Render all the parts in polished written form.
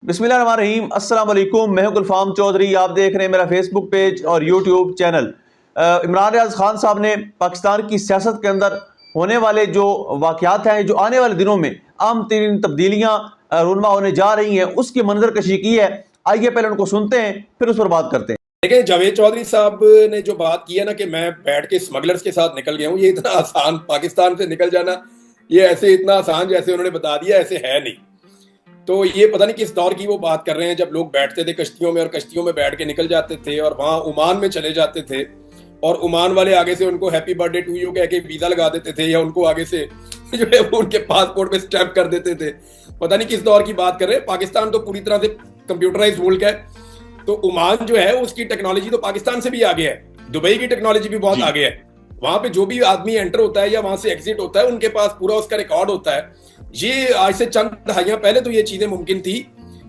बिस्मिल्लाहिर्रहमानिर्रहीम, अस्सलाम वालेकुम। मैं हूं गुलफाम चौधरी। आप देख रहे हैं मेरा फेसबुक पेज और यूट्यूब चैनल। इमरान रियाज खान साहब ने पाकिस्तान की सियासत के अंदर होने वाले जो वाक़यात हैं, जो आने वाले दिनों में अहम तरीन तब्दीलियाँ रूनमा होने जा रही हैं, उसकी मंजर कशी की है। आइए पहले उनको सुनते हैं, फिर उस पर बात करते हैं। देखिए, जावेद चौधरी साहब ने जो बात की है ना कि मैं बैठ के स्मगलर्स के साथ निकल गया हूँ, ये इतना आसान पाकिस्तान से निकल जाना, ये ऐसे इतना आसान जैसे उन्होंने बता दिया ऐसे है नहीं। तो ये पता नहीं किस दौर की वो बात कर रहे हैं, जब लोग बैठते थे कश्तियों में और कश्तियों में बैठ के निकल जाते थे और वहां ओमान में चले जाते थे और ओमान वाले आगे से उनको हैप्पी बर्थडे टू यू कह के वीजा लगा देते थे या उनको आगे से जो है वो उनके पासपोर्ट पे स्टैम्प कर देते थे। पता नहीं किस दौर की बात कर रहे हैं। पाकिस्तान तो पूरी तरह से कंप्यूटराइज मुल्क है, तो ओमान जो है उसकी टेक्नोलॉजी तो पाकिस्तान से भी आगे है, दुबई की टेक्नोलॉजी भी बहुत आगे है। वहां पे जो भी आदमी एंटर होता है या वहां से एग्जिट होता है, उनके पास पूरा उसका रिकॉर्ड होता है। ये आज से चंद दहाइयां पहले तो ये चीजें मुमकिन थी,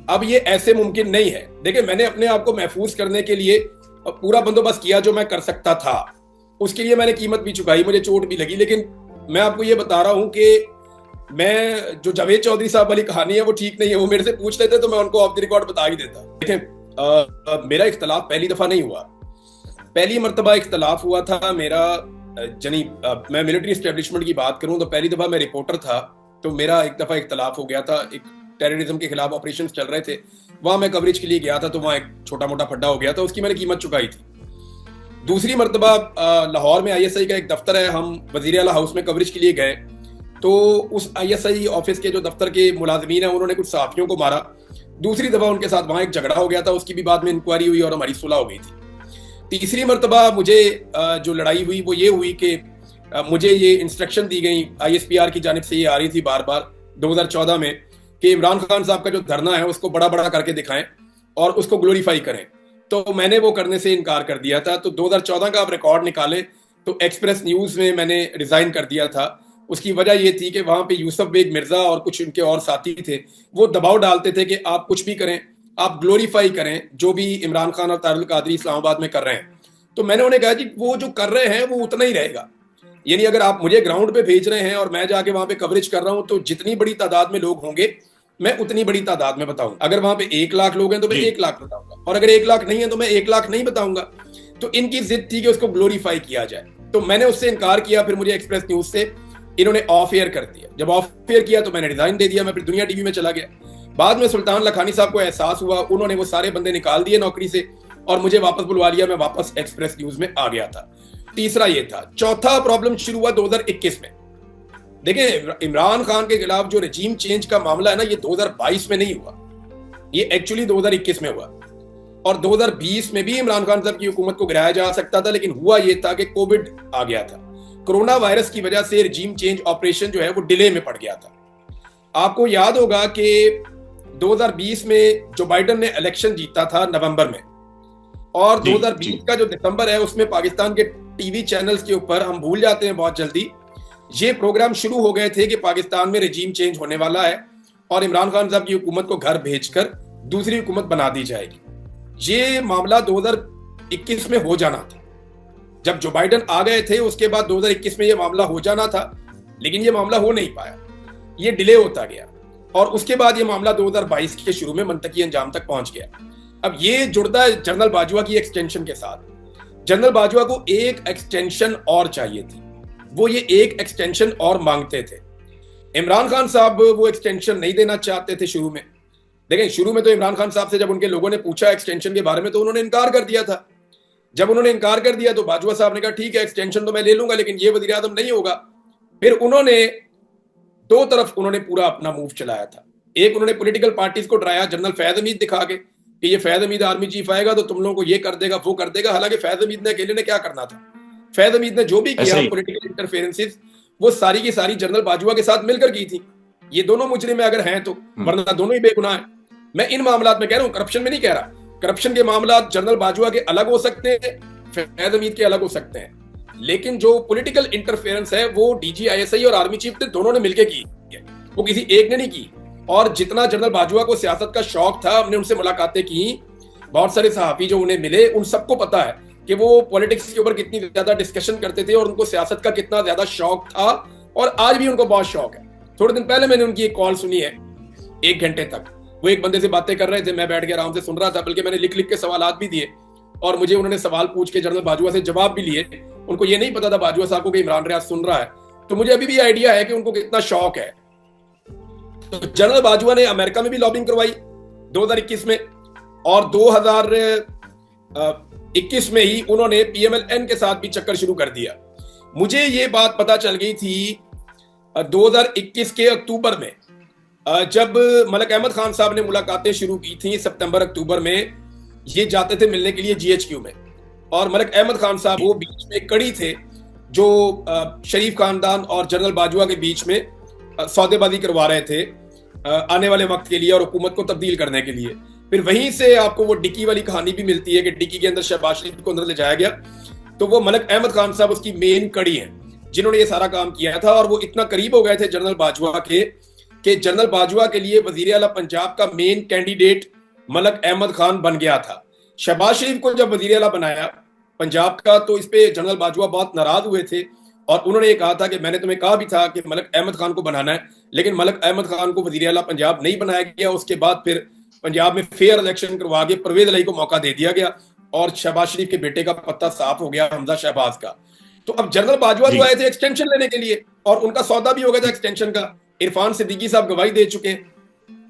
अब ये ऐसे मुमकिन नहीं है। देखिए, मैंने अपने आप को महफूज करने के लिए पूरा बंदोबस्त किया जो मैं कर सकता था, उसके लिए मैंने कीमत भी चुकाई, मुझे चोट भी लगी। लेकिन मैं आपको ये बता रहा हूं कि मैं जो जावेद चौधरी साहब वाली कहानी है वो ठीक नहीं है। वो मेरे से पूछ लेते तो मैं उनको ऑफ द रिकॉर्ड बता ही देता। देखें, मेरा इख्तलाफ पहली दफा नहीं हुआ, पहली मरतबा इख्तलाफ हुआ था मेरा। जनी मैं मिलिट्री एस्टेब्लिशमेंट की बात करूं तो पहली दफा मैं रिपोर्टर था, तो मेरा एक दफा इख्तलाफ हो गया था। एक टेररिज्म के खिलाफ ऑपरेशंस चल रहे थे, वहां मैं कवरेज के लिए गया था, तो वहां एक छोटा मोटा फड्डा हो गया था, उसकी मैंने कीमत चुकाई थी। दूसरी मरतबा लाहौर में ISI का एक दफ्तर है, हम वजीर आला हाउस में कवरेज के लिए गए, तो उस ISI ऑफिस के जो दफ्तर के मुलाजमीन हैं उन्होंने कुछ सहाफियों को मारा। दूसरी दफा उनके साथ वहां एक झगड़ा हो गया था, उसकी भी बाद में इंक्वायरी हुई और हमारी सुलह हो गई थी। तीसरी मरतबा मुझे जो लड़ाई हुई वो ये हुई कि मुझे ये इंस्ट्रक्शन दी गई ISPR की जानिब से, ये आ रही थी बार बार 2014 में, कि इमरान खान साहब का जो धरना है उसको बड़ा बड़ा करके दिखाएं और उसको ग्लोरीफाई करें। तो मैंने वो करने से इनकार कर दिया था। तो 2014 का आप रिकॉर्ड निकाले तो एक्सप्रेस न्यूज में मैंने रिजाइन कर दिया था। उसकी वजह ये थी कि वहां पे यूसुफ बेग मिर्जा और कुछ उनके और साथी थे, वो दबाव डालते थे कि आप कुछ भी करें, आप ग्लोरीफाई करें जो भी इमरान खान और तारिक कादरी इस्लामाबाद में कर रहे हैं। तो मैंने उन्हें कहा कि वो जो कर रहे हैं वो उतना ही रहेगा, यानी अगर आप मुझे ग्राउंड पे भेज रहे हैं और मैं जाके वहां पे कवरेज कर रहा हूं, तो जितनी बड़ी तादाद में लोग होंगे मैं उतनी बड़ी तादाद में बताऊंगा। अगर वहां पे 1 लाख लोग हैं तो मैं 1 लाख बताऊंगा, और अगर 1 लाख नहीं है तो मैं 1 लाख नहीं बताऊंगा। तो इनकी जिद थी कि उसको ग्लोरीफाई किया जाए, तो मैंने उससे इनकार किया। फिर मुझे एक्सप्रेस न्यूज से इन्होंने ऑफ एयर कर दिया। जब ऑफ एयर किया तो मैंने रिजाइन दे दिया, मैं फिर दुनिया टीवी में चला गया। बाद में सुल्तान लखानी साहब को एहसास हुआ, उन्होंने वो सारे बंदे निकाल दिए नौकरी से और मुझे वापस बुलवा लिया, मैं वापस एक्सप्रेस न्यूज में आ गया था। तीसरा ये था। चौथा प्रॉब्लम शुरू हुआ 2021 में। देखिए, इमरान खान के खिलाफ जो रजीम चेंज का मामला है ना, ये 2022 में नहीं हुआ, ये एक्चुअली 2021 में हुआ। और 2020 में भी इमरान खान साहब की हुकूमत को गिराया जा सकता था, लेकिन हुआ ये था कि कोविड आ गया था। कोरोना वायरस की वजह से रजीम चेंज ऑपरेशन जो है वो डिले में पड़ गया था। आपको याद होगा कि 2020 में जो बाइडन ने इलेक्शन जीता था नवंबर में, और 2020 का जो दिसंबर है उसमें पाकिस्तान के टीवी चैनल्स के ऊपर, हम भूल जाते हैं बहुत जल्दी, ये प्रोग्राम शुरू हो गए थे कि पाकिस्तान में रजीम चेंज होने वाला है और इमरान खान साहब की हुकूमत को घर भेजकर दूसरी हुकूमत बना दी जाएगी। ये मामला 2021 में हो जाना था। जब जो बाइडन आ गए थे उसके बाद 2021 में ये मामला हो जाना था, लेकिन ये मामला हो नहीं पाया, ये डिले होता गया। और उसके बाद ये मामला 2022 के शुरू में मंतकी अंजाम तक पहुंच गया। अब ये जुड़ता है जनरल बाजवा की एक्सटेंशन के साथ। जनरल बाजवा को एक एक्सटेंशन और चाहिए थी, वो ये एक एक्सटेंशन और मांगते थे। इमरान खान साहब वो एक्सटेंशन नहीं देना चाहते थे शुरू में। देखें, शुरू में तो इमरान खान साहब से जब उनके लोगों ने पूछा एक्सटेंशन के बारे में तो उन्होंने इनकार कर दिया था। जब उन्होंने इनकार कर दिया तो बाजवा साहब ने कहा ठीक है, एक्सटेंशन तो मैं ले लूंगा, लेकिन ये वजीर आजम नहीं होगा। फिर उन्होंने दो तरफ उन्होंने पूरा अपना मूव चलाया था। एक, उन्होंने पॉलिटिकल पार्टीज को डराया जनरल फैज हमीद दिखा के कि ये फैज हमीद आर्मी चीफ आएगा तो तुम लोगों को ये कर देगा, वो कर देगा। हालांकि फैज हमीद ने अकेले ने क्या करना था, फैज हमीद ने जो भी किया पॉलिटिकल इंटरफेरेंसेस वो सारी की सारी जनरल बाजवा के साथ मिलकर की थी। ये दोनों मुजरिम अगर हैं तो, वरना दोनों ही बेगुनाह हैं। मैं इन मामलात में कह रहा हूं, करप्शन में नहीं कह रहा। करप्शन के मामलात जनरल बाजवा के अलग हो सकते हैं, फैज हमीद के अलग हो सकते हैं, लेकिन जो पॉलिटिकल इंटरफेरेंस है वो DG ISI और आर्मी चीफ ने दोनों ने मिलकर की है, वो किसी एक ने नहीं की। और जितना जनरल बाजवा को सियासत का शौक था, हमने उनसे मुलाकातें की, बहुत सारे सहाफी जो उन्हें मिले, उन सबको पता है कि वो पॉलिटिक्स के ऊपर कितनी ज्यादा डिस्कशन करते थे और उनको सियासत का कितना ज्यादा शौक था, और आज भी उनको बहुत शौक है। थोड़े दिन पहले मैंने उनकी एक कॉल सुनी है 1 घंटे तक, वो एक बंदे से बातें कर रहे थे, मैं बैठ के आराम से सुन रहा था, बल्कि मैंने लिख लिख के सवालात भी दिए और मुझे उन्होंने सवाल पूछ के जनरल बाजवा से जवाब भी लिए। उनको ये नहीं पता था बाजवा साहब को कि इमरान रियाज सुन रहा है, तो मुझे अभी भी आइडिया है कि उनको कितना शौक है। तो जनरल बाजवा ने अमेरिका में भी लॉबिंग करवाई 2021 में, और 2021 में ही उन्होंने PMLN के साथ भी चक्कर शुरू कर दिया। मुझे ये बात पता चल गई थी 2021 के अक्टूबर में, जब मलिक अहमद खान साहब ने मुलाकातें शुरू की थी सितंबर अक्टूबर में, ये जाते थे मिलने के लिए GHQ में, और मलिक अहमद खान साहब वो बीच में कड़ी थे जो शरीफ खानदान और जनरल बाजवा के बीच में सौदेबाजी करवा रहे थे आने वाले वक्त के लिए और हुकूमत को तब्दील करने के लिए। फिर वहीं से आपको वो डिक्की वाली कहानी भी मिलती है कि डिक्की के अंदर शहबाज शरीफ को अंदर ले जाया गया, तो वो मलिक अहमद खान साहब उसकी मेन कड़ी है जिन्होंने ये सारा काम किया था। और वो इतना करीब हो गए थे जनरल बाजवा के कि जनरल बाजवा के लिए वजीर आला पंजाब का मेन कैंडिडेट मलिक अहमद खान बन गया था। शहबाज शरीफ को जब वजीर आला बनाया पंजाब का, तो इस पे जनरल बाजवा बहुत नाराज हुए थे और उन्होंने ये कहा था कि मैंने तुम्हें कहा भी था कि मलिक अहमद खान को बनाना है, लेकिन मलिक अहमद खान को वजीर आला पंजाब नहीं बनाया गया। उसके बाद फिर पंजाब में फेयर इलेक्शन करवा के परवेज अली को मौका दे दिया गया और शहबाज शरीफ के बेटे का पत्ता साफ हो गया, हमजा शहबाज का। तो अब जनरल बाजवा जो आए थे एक्सटेंशन लेने के लिए, और उनका सौदा भी हो गया था एक्सटेंशन का। इरफान सिद्दीकी साहब गवाही दे चुके हैं,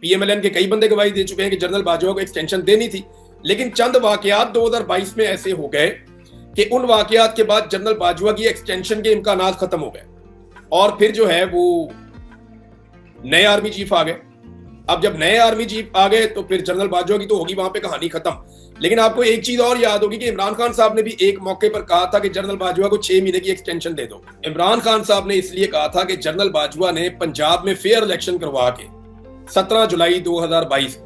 PMLN के कई बंदे गवाही दे चुके हैं कि जनरल बाजवा को एक्सटेंशन देनी थी, लेकिन चंद वाकयात 2022 में ऐसे हो गए कि उन वाकयात के बाद जनरल बाजवा की एक्सटेंशन के इम्कानात खत्म हो गए और फिर जो है वो नए आर्मी चीफ आ गए। अब जब नए आर्मी चीफ आ गए तो फिर जनरल बाजवा की तो होगी वहां पे कहानी खत्म। लेकिन आपको एक चीज और याद होगी कि इमरान खान साहब ने भी एक मौके पर कहा था कि जनरल बाजवा को 6 महीने की एक्सटेंशन दे दो। इमरान खान साहब ने इसलिए कहा था कि जनरल बाजवा ने पंजाब में फेयर इलेक्शन करवा के 17 जुलाई 2022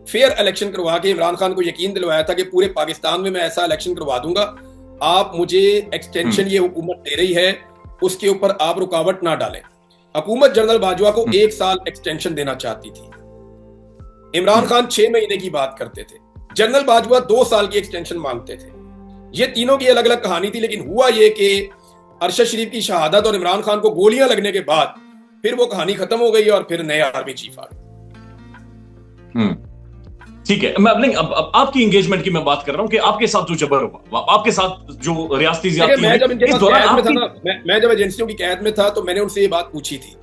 फेयर इलेक्शन करवा के इमरान खान को यकीन दिलवाया था कि पूरे पाकिस्तान में मैं ऐसा इलेक्शन करवा दूंगा, आप मुझे एक्सटेंशन ये हुकूमत दे रही है उसके ऊपर आप रुकावट ना डालें। हुकूमत जनरल बाजवा को 1 साल एक्सटेंशन देना चाहती थी, इमरान खान 6 महीने की बात करते थे, जनरल बाजवा 2 साल की एक्सटेंशन मांगते थे। ये तीनों की अलग अलग कहानी थी, लेकिन हुआ ये कि अरशद शरीफ की शहादत और इमरान खान को गोलियां लगने के बाद फिर वो कहानी खत्म हो गई और फिर नए आर्मी चीफ आ गए। ठीक है, मैं अब आपकी एंगेजमेंट की मैं बात कर रहा हूं कि आपके साथ जो जबर हुआ, आपके साथ जो रियासती ज़्यादती मैं जब मैं जब एजेंसियों की कैद में था तो मैंने उनसे ये बात पूछी थी।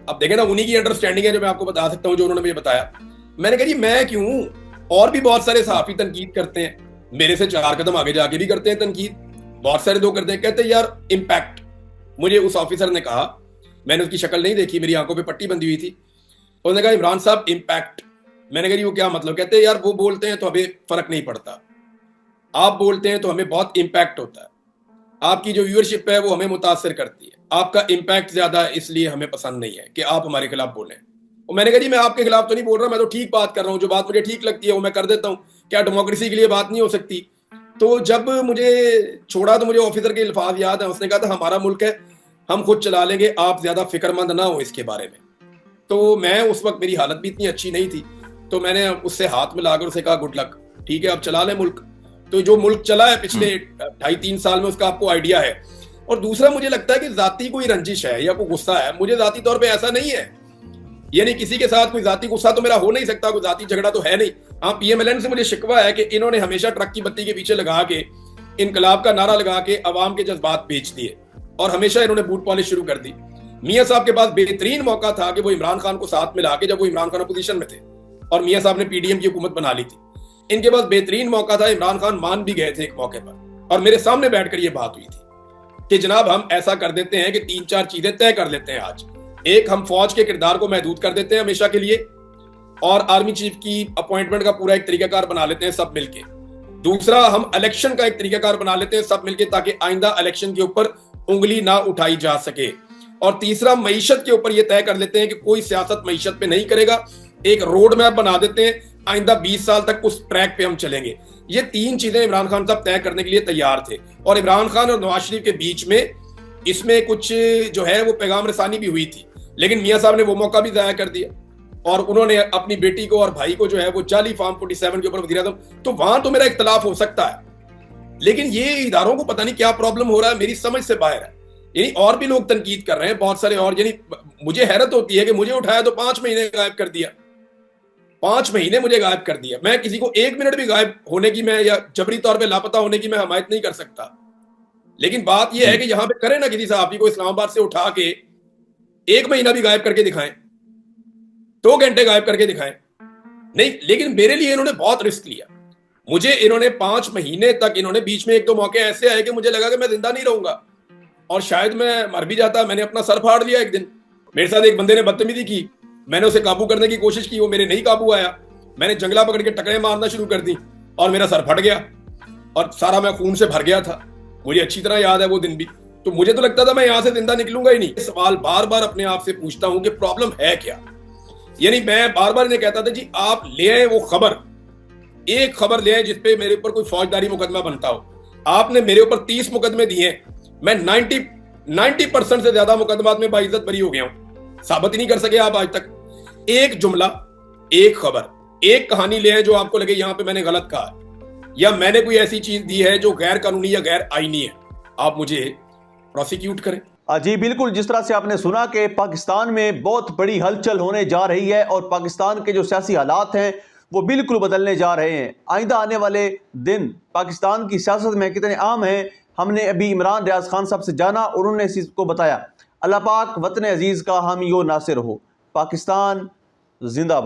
अब देखें ना, उन्हीं की अंडरस्टैंडिंग है जो मैं आपको बता सकता हूं, जो उन्होंने मुझे बताया। मैंने कहा जी मैं क्यों, और भी बहुत सारे सहाफी तनकीद करते हैं, मेरे से 4 कदम आगे जाके भी करते हैं तनकीद, बहुत सारे लोग करते हैं। कहते यार इम्पैक्ट, मुझे उस ऑफिसर ने कहा, मैंने उसकी शक्ल नहीं देखी, मेरी आंखों पे पट्टी बंधी हुई थी, उसने कहा इमरान साहब इम्पैक्ट। मैंने कहा जी वो क्या मतलब? कहते यार वो बोलते हैं तो हमें फर्क नहीं पड़ता, आप बोलते हैं तो हमें बहुत इम्पैक्ट होता है, आपकी जो व्यूअरशिप है वो हमें मुतासर करती है, आपका इम्पैक्ट ज्यादा है इसलिए हमें पसंद नहीं है कि आप हमारे खिलाफ बोलें। और मैंने कहा जी मैं आपके खिलाफ तो नहीं बोल रहा, मैं तो ठीक बात कर रहा हूँ, जो बात मुझे ठीक लगती है वो मैं कर देता हूँ, क्या डेमोक्रेसी के लिए बात नहीं हो सकती? तो जब मुझे छोड़ा तो मुझे ऑफिसर के अल्फाज याद है, उसने कहा था हमारा मुल्क है, हम खुद चला लेंगे, आप ज्यादा फिक्रमंद ना हो इसके बारे में। तो मैं उस वक्त, मेरी हालत भी इतनी अच्छी नहीं थी, तो मैंने उससे हाथ मिलाकर उसे कहा गुड लक, ठीक है अब चला ले मुल्क। तो जो मुल्क चला है पिछले 2.5-3 साल में उसका आपको आइडिया है। और दूसरा मुझे लगता है कि जाती कोई रंजिश है या कोई गुस्सा है, मुझे जाती तौर पे ऐसा नहीं है, यानी किसी के साथ कोई जाती गुस्सा तो मेरा हो नहीं सकता, कोई जाती झगड़ा तो है नहीं। हाँ, PMLN से मुझे शिकवा है कि इन्होंने हमेशा ट्रक की बत्ती के पीछे लगा के इनकलाब का नारा लगा के अवाम के जज्बात बेच दिए और हमेशा इन्होंने बूट पॉलिश शुरू कर दी। मियां साहब के पास बेहतरीन मौका था कि वो इमरान खान को साथ मिला के, जब वो इमरान खान अपोजिशन में थे और मियां साहब ने PDM की हुकूमत बना ली थी, इनके पास बेहतरीन मौका था, इमरान खान मान भी गए थे एक मौके पर, और मेरे सामने बैठकर ये बात हुई थी कि जनाब हम ऐसा कर देते हैं कि 3-4 चीजें तय कर लेते हैं आज। एक, हम फौज के किरदार को महदूद कर देते हैं हमेशा के लिए, और आर्मी चीफ की अपॉइंटमेंट का पूरा एक तरीकाकार बना लेते हैं सब मिलके। दूसरा, हम इलेक्शन का एक तरीकाकार बना लेते हैं सब मिलके ताकि आइंदा इलेक्शन के ऊपर उंगली ना उठाई जा सके। और तीसरा, मईशत के ऊपर ये तय कर लेते हैं कि कोई सियासत मईशत पे नहीं करेगा, एक रोड मैप बना देते हैं, आइंदा 20 साल तक उस ट्रैक पे हम चलेंगे। ये 3 चीजें इमरान खान साहब तय करने के लिए तैयार थे, और इमरान खान और नवाज शरीफ के बीच में इसमें कुछ जो है वो पैगाम रसानी भी हुई थी, लेकिन मियां साहब ने वो मौका भी जाया कर दिया और उन्होंने अपनी बेटी को और भाई को जो है वो जाली फार्म 47 के ऊपर वज़ीर आज़म। तो वहां तो मेरा इख्तलाफ हो सकता है, लेकिन ये इदारों को पता नहीं क्या प्रॉब्लम हो रहा है, मेरी समझ से बाहर है। यानी और भी लोग तनकीद कर रहे हैं बहुत सारे, और यानी मुझे हैरत होती है कि मुझे उठाया तो 5 महीने गायब कर दिया। 5 महीने मुझे गायब कर दिया। मैं किसी को 1 मिनट भी गायब होने की मैं या जबरी तौर पे लापता होने की मैं हमायत नहीं कर सकता, लेकिन बात यह है कि यहां पे करें ना किसी सहाफी को इस्लामाबाद से उठा के 1 महीना भी गायब करके दिखाएं, 2 घंटे गायब करके दिखाएं, नहीं। लेकिन मेरे लिए इन्होंने बहुत रिस्क लिया। मुझे इन्होंने 5 महीने तक, इन्होंने बीच में 1-2 मौके ऐसे आए कि मुझे लगा कि मैं जिंदा नहीं रहूंगा और शायद मैं मर भी जाता। मैंने अपना सर फाड़ लिया एक दिन। मेरे साथ एक बंदे ने बदतमीजी की, मैंने उसे काबू करने की कोशिश की, वो मेरे नहीं काबू आया। मैंने जंगला पकड़ के टकरे मारना शुरू कर दी और मेरा सर फट गया और सारा मैं खून से भर गया था। मुझे अच्छी तरह याद है वो दिन भी। तो मुझे तो लगता था मैं यहां से जिंदा निकलूंगा ही नहीं। सवाल बार बार अपने आप से पूछता हूं कि प्रॉब्लम है क्या। यानी मैं बार बार इन्हें कहता था जी आप ले आए वो खबर, एक खबर ले आए जिसपे मेरे ऊपर कोई फौजदारी मुकदमा बनता हो। आपने मेरे ऊपर 30 मुकदमे दिए, मैं 90% से ज्यादा मुकदमात में बाइज्जत बरी हो गया हूं। साबित ही नहीं कर सके आप आज तक। एक जुमला, एक खबर, एक कहानी ले आए जो आपको लगे यहां पे मैंने गलत कहा या मैंने कोई ऐसी चीज दी है जो गैर कानूनी या गैर आईनी है, आप मुझे प्रोसिक्यूट करें। जी बिल्कुल, जिस तरह से आपने सुना कि पाकिस्तान में बहुत बड़ी हलचल होने जा रही है और पाकिस्तान के जो सियासी हालात हैं वो बिल्कुल बदलने जा रहे हैं। आइंदा आने वाले दिन पाकिस्तान की सियासत में कितने अहम हैं, हमने अभी इमरान रियाज खान साहब से जाना और उन्होंने इस चीज़ को बताया। अल्लाह पाक वतन अजीज़ का हामी नासिर हो। पाकिस्तान जिंदाबाद।